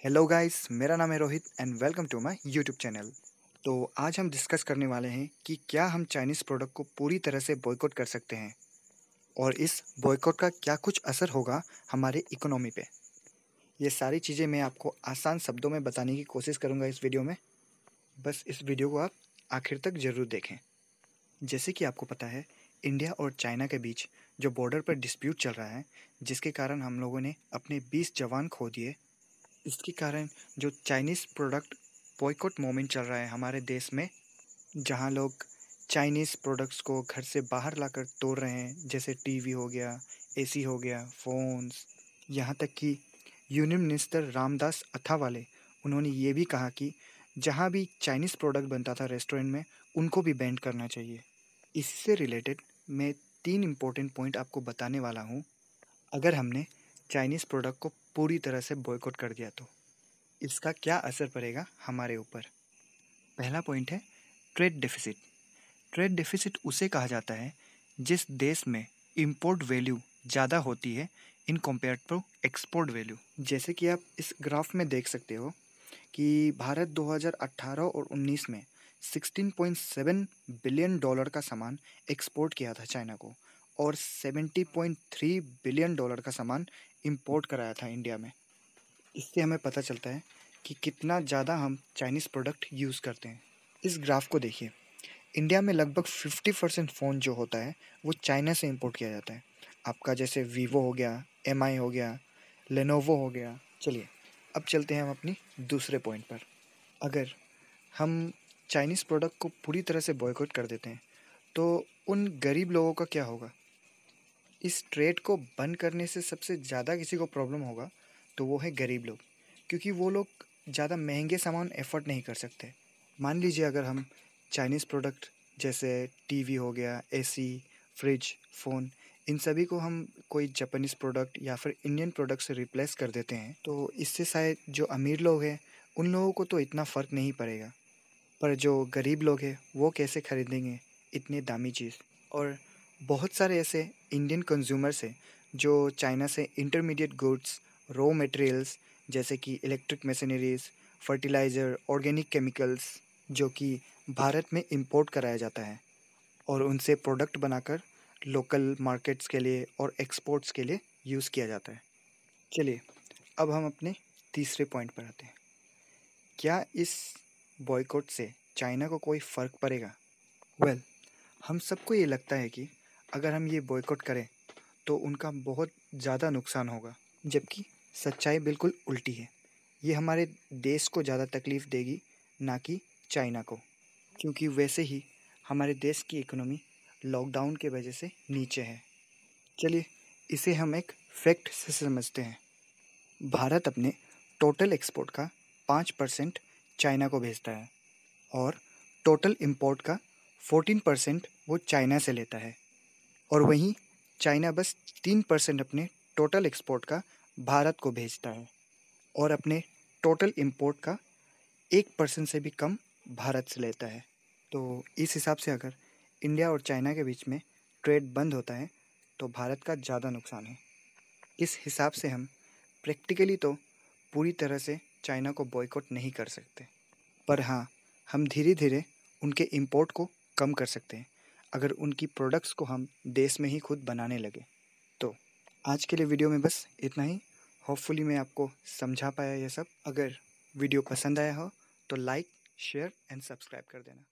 Hello guys, मेरा नाम है Rohit and welcome to my YouTube channel. तो आज हम डिस्कस करने वाले हैं कि क्या हम चाइनीज़ प्रोडक्ट को पूरी तरह से बॉयकॉट कर सकते हैं और इस बॉयकॉट का क्या कुछ असर होगा हमारे इकोनॉमी पे। ये सारी चीज़ें मैं आपको आसान शब्दों में बताने की कोशिश करूँगा इस वीडियो में। बस इस वीडियो को आप आखिर तक ज़रूर देखें। जैसे कि आपको पता है, इंडिया और चाइना के बीच जो बॉर्डर पर डिस्प्यूट चल रहा है, जिसके कारण हम लोगों ने अपने 20 जवान खो दिए। इसके कारण जो चाइनीज़ प्रोडक्ट बॉयकॉट मूवमेंट चल रहा है हमारे देश में, जहां लोग चाइनीज़ प्रोडक्ट्स को घर से बाहर लाकर तोड़ रहे हैं, जैसे टीवी हो गया, एसी हो गया, फ़ोन्स। यहां तक कि यूनियन मिनिस्टर रामदास अठावले, उन्होंने ये भी कहा कि जहां भी चाइनीज़ प्रोडक्ट बनता था रेस्टोरेंट में, उनको भी बैन करना चाहिए। इससे रिलेटेड मैं 3 इम्पोर्टेंट पॉइंट आपको बताने वाला हूँ। अगर हमने चाइनीज़ प्रोडक्ट को पूरी तरह से बॉयकॉट कर दिया तो इसका क्या असर पड़ेगा हमारे ऊपर। पहला पॉइंट है ट्रेड डेफिसिट। ट्रेड डेफिसिट उसे कहा जाता है जिस देश में इंपोर्ट वैल्यू ज़्यादा होती है in compare to export value. जैसे कि आप इस ग्राफ में देख सकते हो कि भारत 2018 और 19 में 16.7 बिलियन डॉलर का सामान एक्सपोर्ट किया था चाइना को, और 70.3 बिलियन डॉलर का सामान इंपोर्ट कराया था इंडिया में। इससे हमें पता चलता है कि कितना ज़्यादा हम चाइनीज़ प्रोडक्ट यूज़ करते हैं। इस ग्राफ को देखिए, इंडिया में लगभग 50% फ़ोन जो होता है वो चाइना से इंपोर्ट किया जाता है। आपका जैसे वीवो हो गया, एमआई हो गया, लेनोवो हो गया। चलिए, अब चलते हैं हम अपनी दूसरे पॉइंट पर। अगर हम चाइनीज़ प्रोडक्ट को पूरी तरह से बॉयकॉट कर देते हैं तो उन गरीब लोगों का क्या होगा। इस ट्रेड को बंद करने से सबसे ज़्यादा किसी को प्रॉब्लम होगा तो वो है गरीब लोग, क्योंकि वो लोग ज़्यादा महंगे सामान एफर्ट नहीं कर सकते। मान लीजिए अगर हम चाइनीज़ प्रोडक्ट जैसे टीवी हो गया, एसी, फ्रिज, फ़ोन, इन सभी को हम कोई जापानीज़ प्रोडक्ट या फिर इंडियन प्रोडक्ट से रिप्लेस कर देते हैं, तो इससे शायद जो अमीर लोग हैं उन लोगों को तो इतना फ़र्क नहीं पड़ेगा, पर जो गरीब लोग हैं वो कैसे खरीदेंगे इतने दामी चीज़। और बहुत सारे ऐसे इंडियन कंज्यूमर्स हैं जो चाइना से इंटरमीडिएट गुड्स, रॉ मटेरियल्स जैसे कि electric machineries, fertiliser, organic chemicals, जो कि भारत में इंपोर्ट कराया जाता है और उनसे प्रोडक्ट बनाकर लोकल मार्केट्स के लिए और एक्सपोर्ट्स के लिए यूज़ किया जाता है। चलिए, अब हम अपने तीसरे पॉइंट पर आते हैं। क्या इस बॉयकॉट से चाइना को कोई फ़र्क पड़ेगा? वेल, हम सबको ये लगता है कि अगर हम ये बॉयकॉट करें तो उनका बहुत ज़्यादा नुकसान होगा, जबकि सच्चाई बिल्कुल उल्टी है। ये हमारे देश को ज़्यादा तकलीफ़ देगी, ना कि चाइना को, क्योंकि वैसे ही हमारे देश की इकोनॉमी लॉकडाउन के वजह से नीचे है। चलिए, इसे हम एक फैक्ट से समझते हैं। भारत अपने टोटल एक्सपोर्ट का 5% चाइना को भेजता है और टोटल इंपोर्ट का 14% वो चाइना से लेता है, और वहीं चाइना बस 3% अपने टोटल एक्सपोर्ट का भारत को भेजता है और अपने टोटल इंपोर्ट का 1% से भी कम भारत से लेता है। तो इस हिसाब से अगर इंडिया और चाइना के बीच में ट्रेड बंद होता है तो भारत का ज़्यादा नुकसान है। इस हिसाब से हम प्रैक्टिकली तो पूरी तरह से चाइना को बॉयकॉट नहीं कर सकते, पर हाँ, हम धीरे धीरे उनके इंपोर्ट को कम कर सकते हैं अगर उनकी प्रोडक्ट्स को हम देश में ही खुद बनाने लगे तो। आज के लिए वीडियो में बस इतना ही। होपफुली मैं आपको समझा पाया ये सब। अगर वीडियो पसंद आया हो तो लाइक, शेयर एंड सब्सक्राइब कर देना।